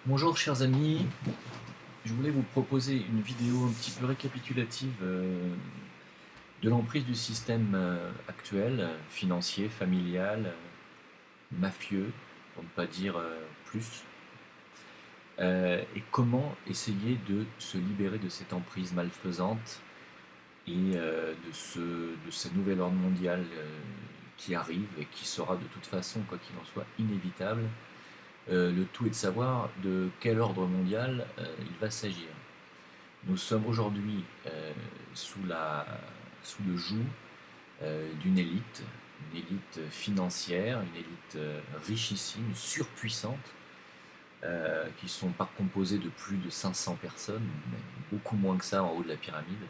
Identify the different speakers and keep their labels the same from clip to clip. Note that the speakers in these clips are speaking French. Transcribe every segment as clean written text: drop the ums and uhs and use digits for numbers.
Speaker 1: Bonjour chers amis, je voulais vous proposer une vidéo un petit peu récapitulative de l'emprise du système actuel, financier, familial, mafieux, pour ne pas dire plus, et comment essayer de se libérer de cette emprise malfaisante et de ce nouvel ordre mondial qui arrive et qui sera de toute façon, quoi qu'il en soit, inévitable. Le tout est de savoir de quel ordre mondial il va s'agir. Nous sommes aujourd'hui sous, sous le joug une élite financière, une élite richissime, surpuissante, qui sont par composées de plus de 500 personnes, même beaucoup moins que ça en haut de la pyramide,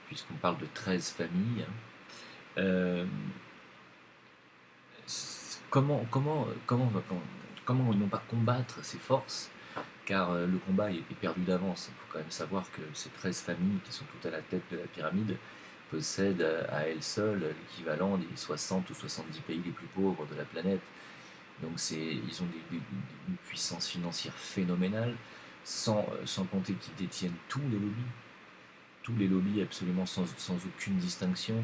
Speaker 1: puisqu'on parle de 13 familles. Euh, comment non pas combattre ces forces, car le combat est perdu d'avance. Il faut quand même savoir que ces 13 familles qui sont toutes à la tête de la pyramide possèdent à elles seules l'équivalent des 60 ou 70 pays les plus pauvres de la planète. Donc ils ont une puissance financière phénoménale, sans compter qu'ils détiennent tous les lobbies absolument sans aucune distinction.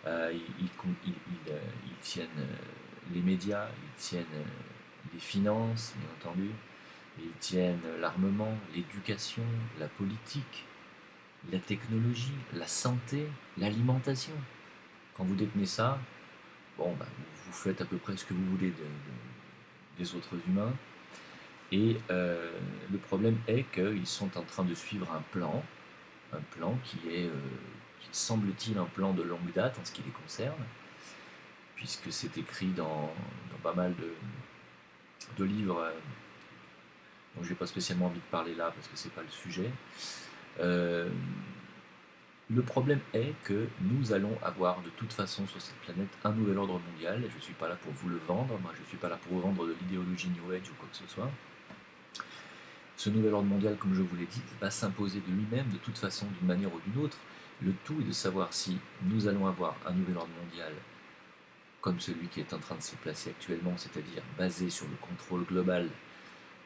Speaker 1: Ils tiennent les médias, ils tiennent les finances, bien entendu, ils tiennent l'armement, l'éducation, la politique, la technologie, la santé, l'alimentation. Quand vous détenez ça, bon, bah, vous faites à peu près ce que vous voulez des autres humains. Et le problème est qu'ils sont en train de suivre un plan qui semble-t-il un plan de longue date en ce qui les concerne, puisque c'est écrit dans pas mal de livres dont je n'ai pas spécialement envie de parler là parce que c'est pas le sujet. Euh, le problème est que nous allons avoir de toute façon sur cette planète un nouvel ordre mondial, et je ne suis pas là pour vous le vendre, moi je ne suis pas là pour vous vendre de l'idéologie New Age ou quoi que ce soit. Ce nouvel ordre mondial, comme je vous l'ai dit, va s'imposer de lui-même de toute façon d'une manière ou d'une autre. Le tout est de savoir si nous allons avoir un nouvel ordre mondial comme celui qui est en train de se placer actuellement, c'est-à-dire basé sur le contrôle global,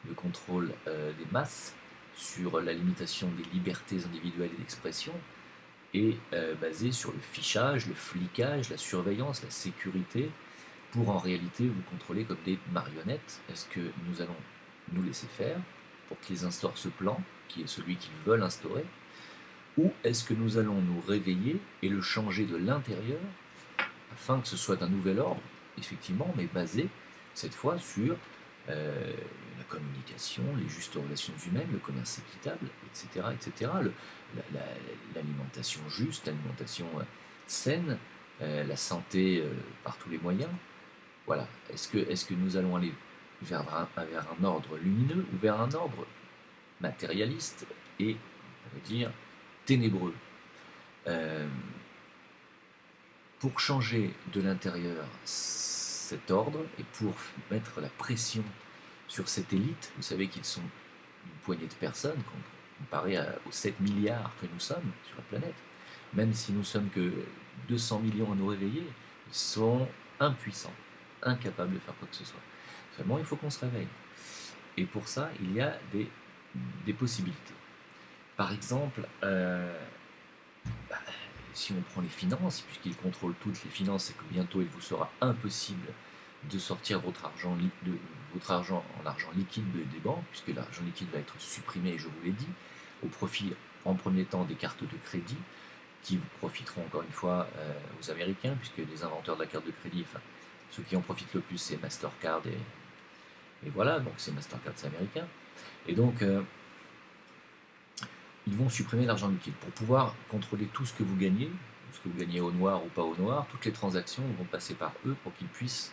Speaker 1: le contrôle des masses, sur la limitation des libertés individuelles et d'expression, et basé sur le fichage, le flicage, la surveillance, la sécurité, pour en réalité vous contrôler comme des marionnettes. Est-ce que nous allons nous laisser faire pour qu'ils instaurent ce plan, qui est celui qu'ils veulent instaurer, ou est-ce que nous allons nous réveiller et le changer de l'intérieur afin que ce soit un nouvel ordre, effectivement, mais basé cette fois sur la communication, les justes relations humaines, le commerce équitable, etc., etc., l'alimentation juste, l'alimentation saine, la santé par tous les moyens. Voilà. Est-ce que nous allons aller vers un ordre lumineux ou vers un ordre matérialiste et, on va dire, ténébreux? Euh, pour changer de l'intérieur cet ordre et pour mettre la pression sur cette élite, vous savez qu'ils sont une poignée de personnes comparé aux 7 milliards que nous sommes sur la planète, même si nous sommes que 200 millions à nous réveiller, ils sont impuissants, incapables de faire quoi que ce soit. Seulement, il faut qu'on se réveille. Et pour ça, il y a des possibilités. Par exemple, bah, si on prend les finances, puisqu'ils contrôlent toutes les finances, c'est que bientôt il vous sera impossible de sortir votre argent en argent liquide des banques, puisque l'argent liquide va être supprimé, je vous l'ai dit, au profit en premier temps des cartes de crédit, qui vous profiteront encore une fois aux Américains, puisque les inventeurs de la carte de crédit, enfin, ceux qui en profitent le plus, c'est Mastercard, et voilà, donc c'est Mastercard, c'est américain. Et donc, ils vont supprimer l'argent liquide pour pouvoir contrôler tout ce que vous gagnez, ce que vous gagnez au noir ou pas au noir. Toutes les transactions vont passer par eux euh, pour qu'ils puissent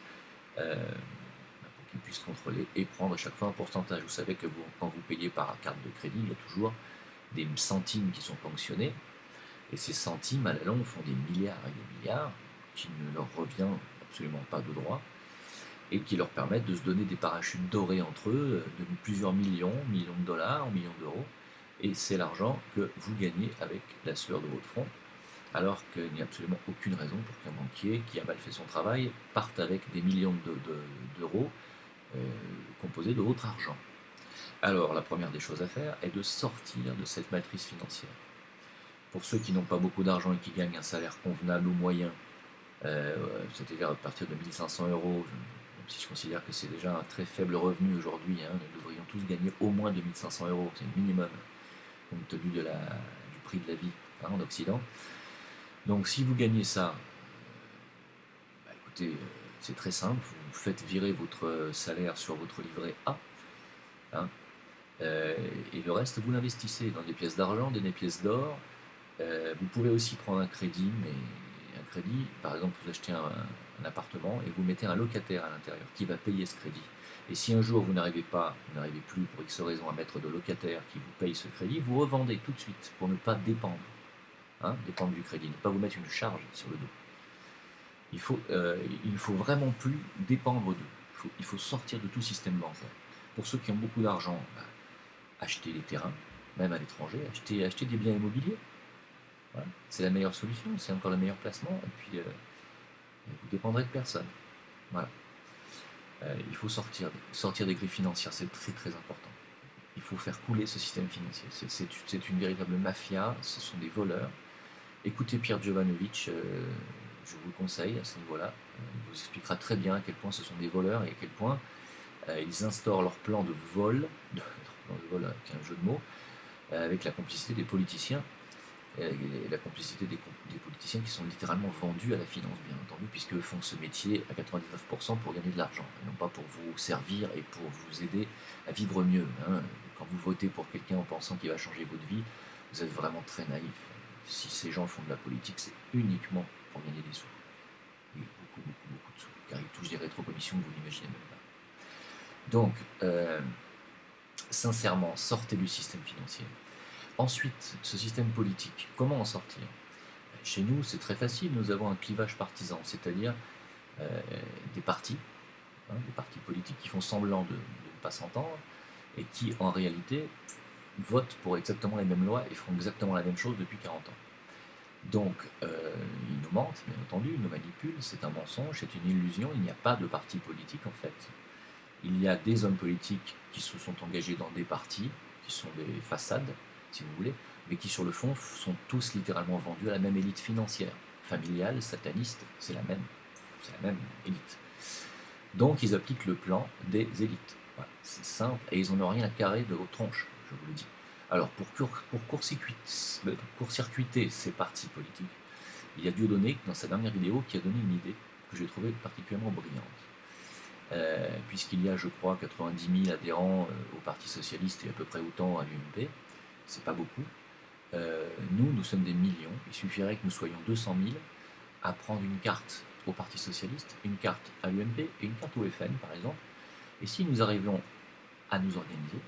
Speaker 1: contrôler et prendre à chaque fois un pourcentage. Vous savez que quand vous payez par carte de crédit, il y a toujours des centimes qui sont ponctionnés, et ces centimes à la longue font des milliards et des milliards qui ne leur revient absolument pas de droit, et qui leur permettent de se donner des parachutes dorés entre eux, de plusieurs millions de dollars, millions d'euros, et c'est l'argent que vous gagnez avec la sueur de votre front, alors qu'il n'y a absolument aucune raison pour qu'un banquier qui a mal fait son travail parte avec des millions d'euros composés de votre argent. Alors, la première des choses à faire est de sortir de cette matrice financière. Pour ceux qui n'ont pas beaucoup d'argent et qui gagnent un salaire convenable ou moyen, c'est-à-dire à partir de 1500 euros, même si je considère que c'est déjà un très faible revenu aujourd'hui, hein, nous devrions tous gagner au moins 2500 euros, c'est le minimum, compte tenu du prix de la vie, hein, en Occident. Donc si vous gagnez ça, bah, écoutez, c'est très simple, vous faites virer votre salaire sur votre livret A, hein, euh, et le reste vous l'investissez dans des pièces d'argent, des pièces d'or. Vous pouvez aussi prendre un crédit, mais un crédit, par exemple, vous achetez un appartement et vous mettez un locataire à l'intérieur qui va payer ce crédit. Et si un jour vous n'arrivez plus pour X raison à mettre de locataire qui vous paye ce crédit, vous revendez tout de suite pour ne pas dépendre, hein, dépendre du crédit, ne pas vous mettre une charge sur le dos. Il ne faut vraiment plus dépendre d'eux. Il faut sortir de tout système bancaire. Pour ceux qui ont beaucoup d'argent, bah, achetez les terrains, même à l'étranger, achetez des biens immobiliers. Voilà. C'est la meilleure solution, c'est encore le meilleur placement, et puis vous dépendrez de personne. Voilà. Il faut sortir des grilles financières, c'est très très important. Il faut faire couler ce système financier. C'est une véritable mafia, ce sont des voleurs. Écoutez Pierre Jovanovic, je vous le conseille à ce niveau-là. Il vous expliquera très bien à quel point ce sont des voleurs et à quel point ils instaurent leur plan de vol, avec un jeu de mots, avec la complicité des politiciens et la complicité des politiciens qui sont littéralement vendus à la finance, bien entendu, puisqu'eux font ce métier à 99% pour gagner de l'argent, et non pas pour vous servir et pour vous aider à vivre mieux. Hein. Quand vous votez pour quelqu'un en pensant qu'il va changer votre vie, vous êtes vraiment très naïf. Si ces gens font de la politique, c'est uniquement pour gagner des sous. Et beaucoup de sous, car ils touchent des rétrocommissions que vous n'imaginez même pas. Donc, sincèrement, sortez du système financier. Ensuite, ce système politique, comment en sortir? Chez nous, c'est très facile, nous avons un clivage partisan, c'est-à-dire des partis politiques qui font semblant de ne pas s'entendre et qui, en réalité, votent pour exactement les mêmes lois et font exactement la même chose depuis 40 ans. Donc, ils nous mentent, bien entendu, ils nous manipulent, c'est un mensonge, c'est une illusion, il n'y a pas de parti politique en fait. Il y a des hommes politiques qui se sont engagés dans des partis, qui sont des façades, si vous voulez, mais qui sur le fond sont tous littéralement vendus à la même élite financière, familiale, sataniste, c'est la même élite. Donc ils appliquent le plan des élites. Voilà, c'est simple, et ils n'en ont rien à carrer de vos tronches, je vous le dis. Alors pour court-circuiter ces partis politiques, il y a Dieudonné, dans sa dernière vidéo, qui a donné une idée que j'ai trouvée particulièrement brillante. Puisqu'il y a, je crois, 90 000 adhérents au Parti Socialiste et à peu près autant à l'UMP, c'est pas beaucoup. Nous sommes des millions, il suffirait que nous soyons 200 000 à prendre une carte au Parti Socialiste, une carte à l'UMP et une carte au FN par exemple. Et si nous arrivions à nous organiser,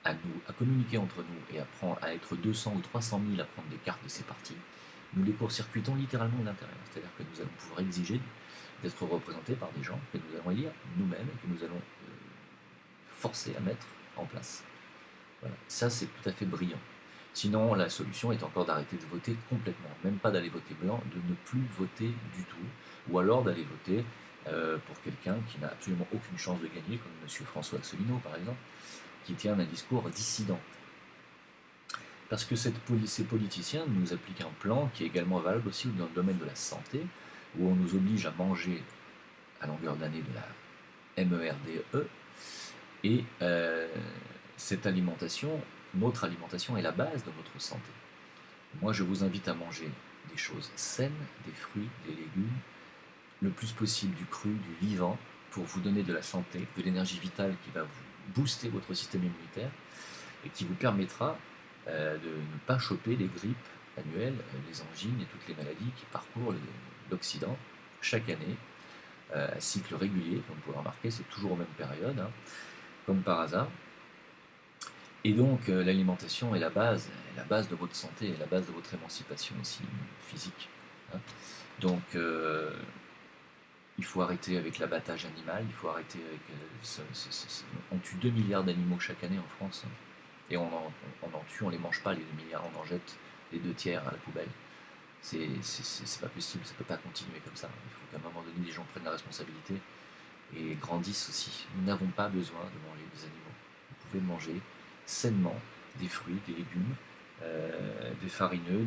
Speaker 1: à communiquer entre nous et à être 200 ou 300 000 à prendre des cartes de ces partis, nous les court-circuitons littéralement de l'intérieur. C'est-à-dire que nous allons pouvoir exiger d'être représentés par des gens que nous allons élire nous-mêmes et que nous allons forcer à mettre en place. Voilà. Ça, c'est tout à fait brillant. Sinon, la solution est encore d'arrêter de voter complètement, même pas d'aller voter blanc, de ne plus voter du tout, ou alors d'aller voter pour quelqu'un qui n'a absolument aucune chance de gagner, comme M. François Asselineau par exemple, qui tient un discours dissident. Parce que ces politiciens nous appliquent un plan qui est également valable aussi dans le domaine de la santé, où on nous oblige à manger à longueur d'année de la MERDE, et cette alimentation, notre alimentation est la base de notre santé. Moi, je vous invite à manger des choses saines, des fruits, des légumes, le plus possible du cru, du vivant, pour vous donner de la santé, de l'énergie vitale qui va vous booster votre système immunitaire et qui vous permettra de ne pas choper les grippes annuelles, les angines et toutes les maladies qui parcourent l'Occident chaque année, à cycle régulier, comme vous pouvez remarquer, c'est toujours aux mêmes périodes, hein, comme par hasard. Et donc l'alimentation est la base de votre santé, et la base de votre émancipation aussi physique. Hein. Donc il faut arrêter avec l'abattage animal, il faut arrêter avec... on tue 2 milliards d'animaux chaque année en France, hein, et on en tue, on les mange pas les 2 milliards, on en jette les 2 tiers à la poubelle. C'est pas possible, ça peut pas continuer comme ça. Il faut qu'à un moment donné les gens prennent la responsabilité et grandissent aussi. Nous n'avons pas besoin de manger des animaux. Vous pouvez manger sainement des fruits, des légumes, des farineux,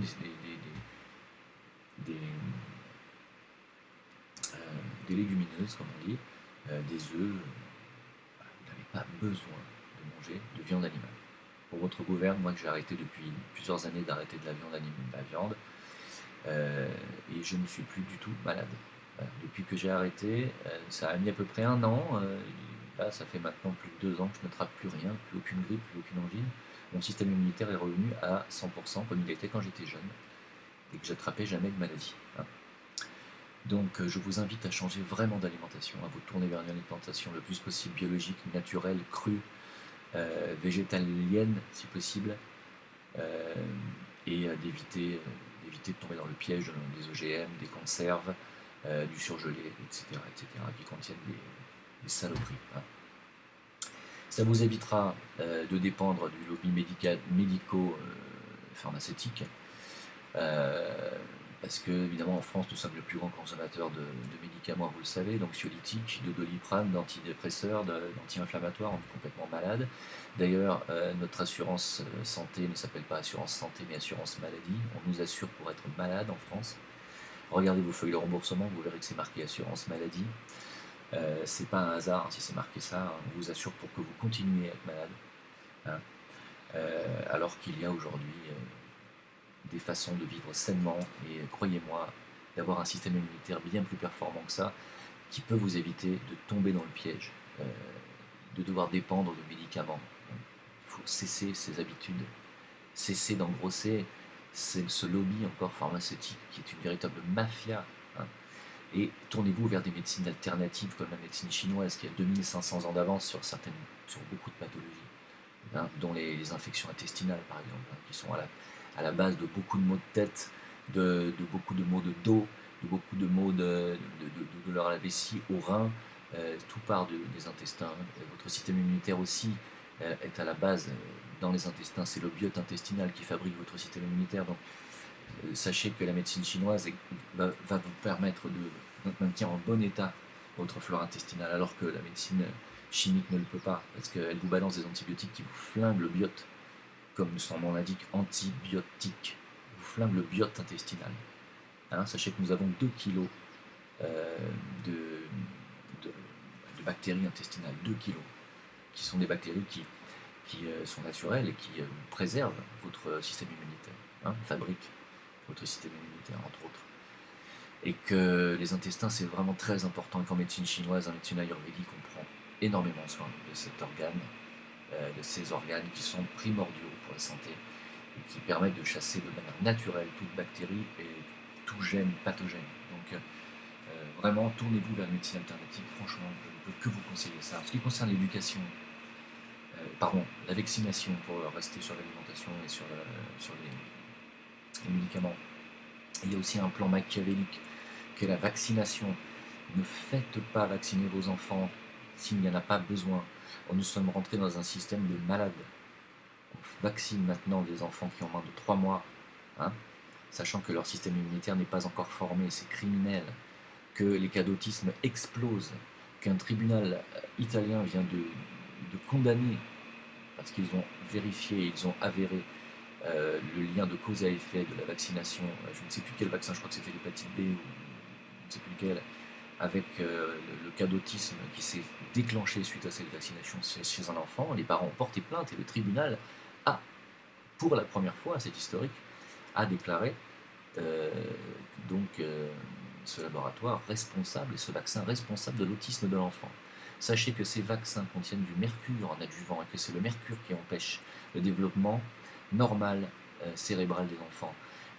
Speaker 1: des, des légumineuses, comme on dit, des œufs. Vous n'avez pas besoin de manger de viande animale. Pour votre gouverne, moi que j'ai arrêté depuis plusieurs années d'arrêter de la viande, et je ne suis plus du tout malade. Voilà. Depuis que j'ai arrêté, ça a mis à peu près 1 an. Là, ça fait maintenant plus de 2 ans que je ne trappe plus rien, plus aucune grippe, plus aucune angine. Mon système immunitaire est revenu à 100% comme il était quand j'étais jeune et que j'attrapais jamais de maladie. Hein. Donc je vous invite à changer vraiment d'alimentation, à vous tourner vers une alimentation le plus possible biologique, naturelle, crue, végétalienne si possible, et d'éviter de tomber dans le piège des OGM, des conserves, du surgelé, etc., qui contiennent des saloperies. Hein. Ça vous évitera de dépendre du lobby médico-pharmaceutique, parce que, évidemment, en France, nous sommes le plus grand consommateur de médicaments, vous le savez, d'anxiolytiques, de Doliprane, d'antidépresseurs, d'anti-inflammatoires, on est complètement malade. D'ailleurs, notre assurance santé ne s'appelle pas assurance santé, mais assurance maladie. On nous assure pour être malade en France. Regardez vos feuilles de remboursement, vous verrez que c'est marqué assurance maladie. C'est pas un hasard si c'est marqué ça, on vous assure pour que vous continuiez à être malade. Hein. Alors qu'il y a aujourd'hui des façons de vivre sainement, et croyez-moi, d'avoir un système immunitaire bien plus performant que ça, qui peut vous éviter de tomber dans le piège, de devoir dépendre de médicaments. Il faut cesser ces habitudes, cesser d'engrosser ce lobby encore pharmaceutique qui est une véritable mafia. Hein. Et tournez-vous vers des médecines alternatives comme la médecine chinoise qui a 2500 ans d'avance sur beaucoup de pathologies, hein, dont les infections intestinales par exemple, hein, qui sont à la base de beaucoup de maux de tête, de beaucoup de maux de dos, de beaucoup de maux de douleurs à la vessie, aux reins, tout part des intestins. Votre système immunitaire aussi est à la base dans les intestins, c'est le biote intestinal qui fabrique votre système immunitaire. Donc sachez que la médecine chinoise va vous permettre de maintenir en bon état votre flore intestinale, alors que la médecine chimique ne le peut pas, parce qu'elle vous balance des antibiotiques qui vous flinguent le biote, comme son nom l'indique, antibiotique, vous flingue le biote intestinal. Hein, sachez que nous avons 2 kilos de bactéries intestinales, 2 kilos, qui sont des bactéries qui sont naturelles et qui préservent votre système immunitaire, hein, fabriquent votre système immunitaire, entre autres. Et que les intestins, c'est vraiment très important, et qu'en médecine chinoise, en médecine ayurvédique, on prend énormément soin de cet organe, de ces organes qui sont primordiaux pour la santé et qui permettent de chasser de manière naturelle toute bactérie et tout gène pathogène. Donc vraiment, tournez-vous vers une médecine alternative. Franchement, je ne peux que vous conseiller ça. En ce qui concerne l'éducation, la vaccination, pour rester sur l'alimentation et sur les médicaments, il y a aussi un plan machiavélique qui est la vaccination. Ne faites pas vacciner vos enfants s'il n'y en a pas besoin. Nous sommes rentrés dans un système de malades. On vaccine maintenant des enfants qui ont moins de 3 mois, hein, sachant que leur système immunitaire n'est pas encore formé, c'est criminel, que les cas d'autisme explosent, qu'un tribunal italien vient de condamner, parce qu'ils ont vérifié, ils ont avéré le lien de cause à effet de la vaccination, je ne sais plus quel vaccin, je crois que c'était l'hépatite B ou je ne sais plus lequel, avec le cas d'autisme qui s'est déclenché suite à cette vaccination chez un enfant. Les parents ont porté plainte et le tribunal a, pour la première fois, c'est historique, a déclaré ce laboratoire responsable et ce vaccin responsable de l'autisme de l'enfant. Sachez que ces vaccins contiennent du mercure en adjuvant et que c'est le mercure qui empêche le développement normal cérébral des enfants.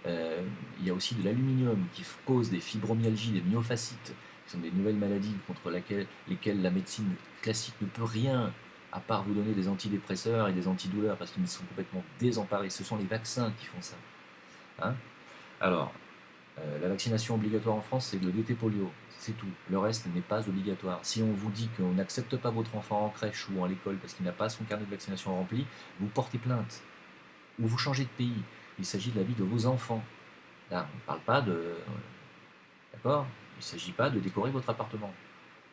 Speaker 1: Il y a aussi de l'aluminium qui cause des fibromyalgies, des myofascites, qui sont des nouvelles maladies contre lesquelles la médecine classique ne peut rien, à part vous donner des antidépresseurs et des antidouleurs, parce qu'ils sont complètement désemparés. Ce sont les vaccins qui font ça. Hein. Alors, la vaccination obligatoire en France, c'est le DT polio, c'est tout. Le reste n'est pas obligatoire. Si on vous dit qu'on n'accepte pas votre enfant en crèche ou à l'école parce qu'il n'a pas son carnet de vaccination rempli, vous portez plainte. Ou vous changez de pays. Il s'agit de la vie de vos enfants. Là, on ne parle pas de... D'accord ? Il ne s'agit pas de décorer votre appartement.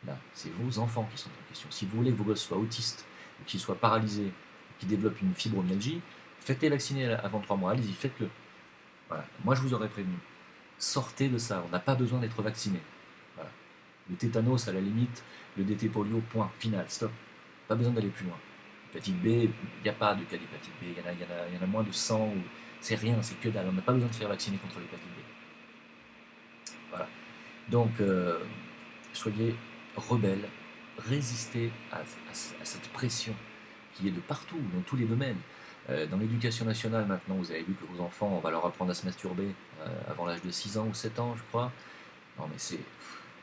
Speaker 1: Là, c'est vos enfants qui sont en question. Si vous voulez que vos gosses soient autistes, ou qui soit paralysé, qui développe une fibromyalgie, faites-les vacciner avant 3 mois, allez-y, faites-le. Voilà. Moi, je vous aurais prévenu. Sortez de ça, on n'a pas besoin d'être vacciné. Voilà. Le tétanos, à la limite, le DT polio, point, final, stop. Pas besoin d'aller plus loin. L'hépatite B, il n'y a pas de cas d'hépatite B, il y en a moins de 100, ou... c'est rien, c'est que dalle, on n'a pas besoin de se faire vacciner contre l'hépatite B. Voilà. Donc, soyez rebelles, résistez à cette pression qui est de partout, dans tous les domaines. Dans l'éducation nationale, maintenant, vous avez vu que vos enfants, on va leur apprendre à se masturber avant l'âge de 6 ans ou 7 ans, je crois. Non, mais c'est...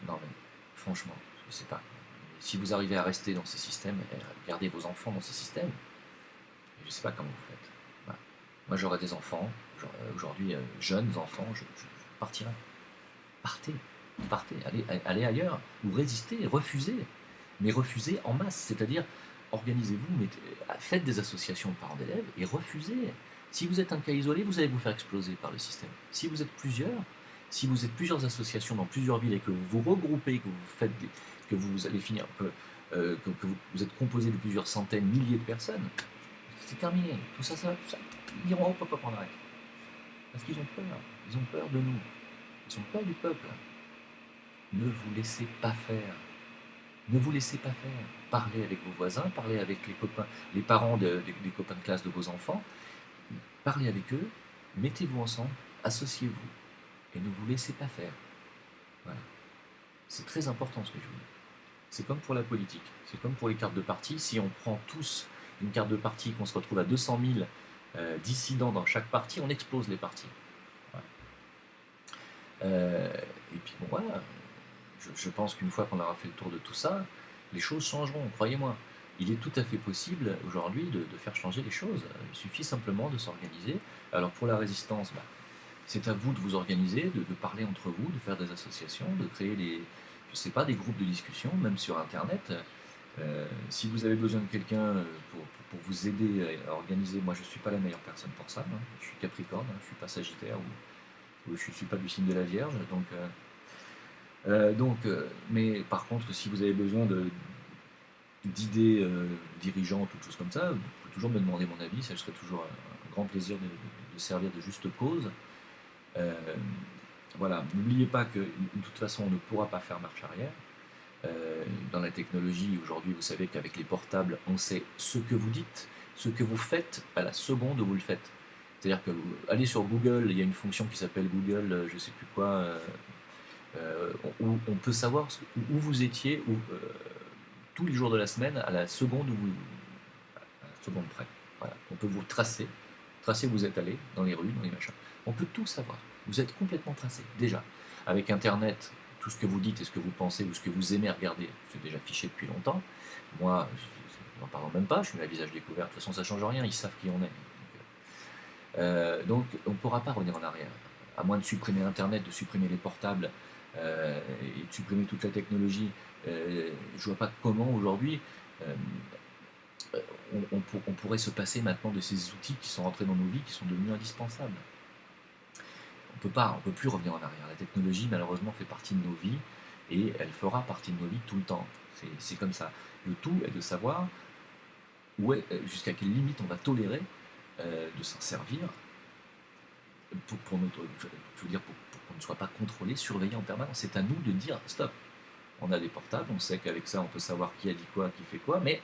Speaker 1: Non, mais franchement, je sais pas. Si vous arrivez à rester dans ces systèmes, gardez vos enfants dans ces systèmes, je ne sais pas comment vous faites. Voilà. Moi, j'aurais des enfants, aujourd'hui, jeunes enfants, je partirai. Partez, partez, allez ailleurs, ou résistez, refusez. Mais refusez en masse, c'est-à-dire organisez-vous, faites des associations de parents d'élèves et refusez. Si vous êtes un cas isolé, vous allez vous faire exploser par le système. Si vous êtes plusieurs associations dans plusieurs villes et que vous vous regroupez, que vous allez finir, que vous êtes composé de plusieurs centaines, milliers de personnes, c'est terminé. Tout ça, ils diront hop, hop, hop, on arrête. Parce qu'ils ont peur. Ils ont peur de nous. Ils ont peur du peuple. Ne vous laissez pas faire. Ne vous laissez pas faire. Parlez avec vos voisins, parlez avec les copains, les parents des copains de classe de vos enfants. Parlez avec eux, mettez-vous ensemble, associez-vous et ne vous laissez pas faire. Voilà. C'est très important ce que je vous dis. C'est comme pour la politique, c'est comme pour les cartes de parti. Si on prend tous une carte de parti, qu'on se retrouve à 200 000 dissidents dans chaque parti, on explose les partis. Voilà. Et puis bon voilà, je pense qu'une fois qu'on aura fait le tour de tout ça, les choses changeront, croyez-moi. Il est tout à fait possible aujourd'hui de faire changer les choses. Il suffit simplement de s'organiser. Alors pour la résistance, c'est à vous de vous organiser, de parler entre vous, de faire des associations, de créer des groupes de discussion, même sur Internet. Si vous avez besoin de quelqu'un pour vous aider à organiser, moi je ne suis pas la meilleure personne pour ça. Je suis Capricorne, je ne suis pas Sagittaire ou je ne suis pas du signe de la Vierge. Mais par contre, si vous avez besoin d'idées dirigeantes ou de choses comme ça, vous pouvez toujours me demander mon avis, ça serait toujours un grand plaisir de servir de juste cause. Voilà, n'oubliez pas que de toute façon on ne pourra pas faire marche arrière. Dans la technologie, aujourd'hui, vous savez qu'avec les portables, on sait ce que vous dites, ce que vous faites à la seconde où vous le faites. C'est-à-dire que allez sur Google, il y a une fonction qui s'appelle Google, je ne sais plus quoi, où on peut savoir où vous étiez tous les jours de la semaine à la seconde à la seconde près. Voilà. On peut vous tracer où vous êtes allé, dans les rues, dans les machins. On peut tout savoir. Vous êtes complètement tracé, déjà. Avec Internet, tout ce que vous dites et ce que vous pensez ou ce que vous aimez regarder, c'est déjà fiché depuis longtemps. Moi, n'en parlons même pas, je suis à visage découvert. De toute façon, ça ne change rien, ils savent qui on est. Donc on ne pourra pas revenir en arrière. À moins de supprimer Internet, de supprimer les portables et de supprimer toute la technologie. Je ne vois pas comment aujourd'hui on pourrait se passer maintenant de ces outils qui sont rentrés dans nos vies, qui sont devenus indispensables. On ne peut plus revenir en arrière. La technologie, malheureusement, fait partie de nos vies et elle fera partie de nos vies tout le temps. C'est comme ça. Le tout est de savoir jusqu'à quelle limite on va tolérer de s'en servir pour qu'on ne soit pas contrôlé, surveillé en permanence. C'est à nous de dire stop. On a des portables, on sait qu'avec ça on peut savoir qui a dit quoi, qui fait quoi, mais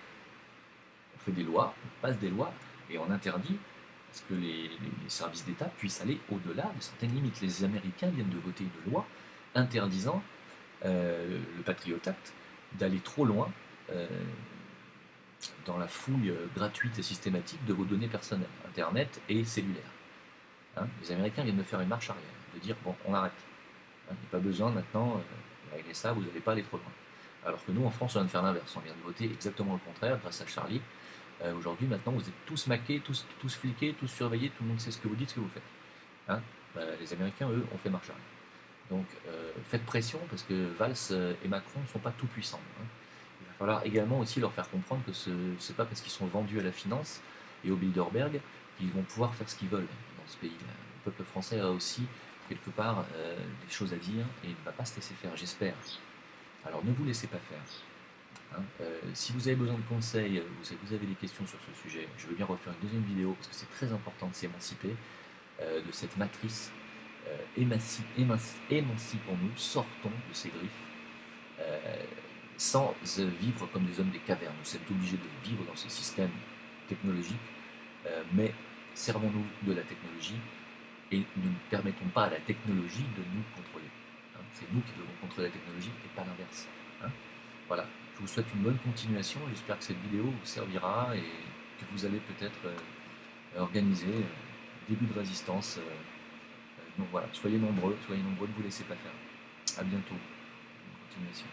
Speaker 1: on fait des lois, on passe des lois et on interdit parce que les services d'État puissent aller au-delà de certaines limites. Les Américains viennent de voter une loi interdisant le Patriot Act d'aller trop loin dans la fouille gratuite et systématique de vos données personnelles, Internet et cellulaires. Les Américains viennent de faire une marche arrière, de dire bon, on arrête. Il n'y a pas besoin maintenant de régler ça, vous n'allez pas aller trop loin. Alors que nous, en France, on vient de faire l'inverse, on vient de voter exactement le contraire grâce à Charlie. Aujourd'hui, maintenant, vous êtes tous maqués, tous fliqués, tous surveillés, tout le monde sait ce que vous dites, ce que vous faites. Les Américains, eux, ont fait marche arrière. Donc, faites pression parce que Valls et Macron ne sont pas tout puissants. Il va falloir également aussi leur faire comprendre que ce n'est pas parce qu'ils sont vendus à la finance et au Bilderberg qu'ils vont pouvoir faire ce qu'ils veulent dans ce pays. Le peuple français a aussi, quelque part, des choses à dire et il ne va pas se laisser faire, j'espère. Alors, ne vous laissez pas faire. hein. Si vous avez besoin de conseils, vous avez des questions sur ce sujet, je veux bien refaire une deuxième vidéo parce que c'est très important de s'émanciper de cette matrice. Émancipons-nous, sortons de ces griffes, euh, sans vivre comme des hommes des cavernes. Vous êtes obligés de vivre dans ce système technologique, mais servons-nous de la technologie et ne permettons pas à la technologie de nous contrôler. Hein. C'est nous qui devons contrôler la technologie et pas l'inverse. Hein. Voilà, je vous souhaite une bonne continuation, j'espère que cette vidéo vous servira et que vous allez peut-être organiser début de résistance. Donc voilà, soyez nombreux, ne vous laissez pas faire. À bientôt, bonne continuation.